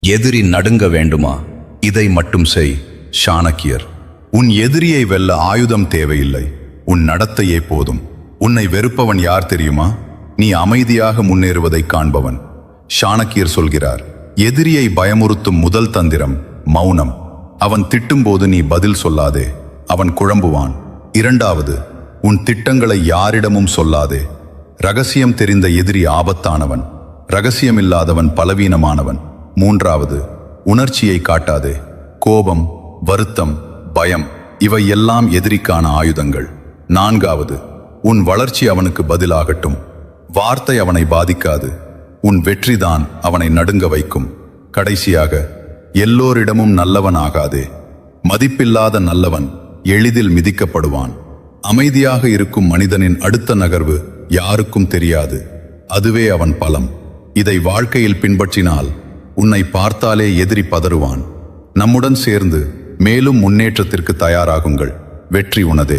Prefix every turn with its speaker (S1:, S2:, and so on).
S1: எதிரி நடுங்க வேண்டுமா? இதை மட்டும் செய். சாணக்கியர். உன் எதிரியை வெல்ல ஆயுதம் தேவையில்லை, உன் நடத்தையே போதும். உன்னை வெறுப்பவன் யார் தெரியுமா? நீ அமைதியாக முன்னேறுவதை காண்பவன். சாணக்கியர் சொல்கிறார், எதிரியை பயமுறுத்தும் முதல் தந்திரம் மௌனம். அவன் திட்டும்போது நீ பதில் சொல்லாதே, அவன் குழம்புவான். இரண்டாவது, உன் திட்டங்களை யாரிடமும் சொல்லாதே. ரகசியம் தெரிந்த எதிரி ஆபத்தானவன், ரகசியமில்லாதவன் பலவீனமானவன். மூன்றாவது, உணர்ச்சியை காட்டாதே. கோபம், வருத்தம், பயம் இவை எல்லாம் எதிரிக்கான ஆயுதங்கள். நான்காவது, உன் வளர்ச்சி அவனுக்கு பதிலாகட்டும். வார்த்தை அவனை பாதிக்காது, உன் வெற்றிதான் அவனை நடுங்க வைக்கும். கடைசியாக, எல்லோரிடமும் நல்லவன் ஆகாதே. மதிப்பில்லாத நல்லவன் எளிதில் மிதிக்கப்படுவான். அமைதியாக இருக்கும் மனிதனின் அடுத்த நகர்வு யாருக்கும் தெரியாது, அதுவே அவன் பலம். இதை வாழ்க்கையில் பின்பற்றினால் உன்னை பார்த்தாலே எதிரி பதறுவான். நம்முடன் சேர்ந்து மேலும் முன்னேற்றத்திற்கு தயாராகுங்கள். வெற்றி உனதே.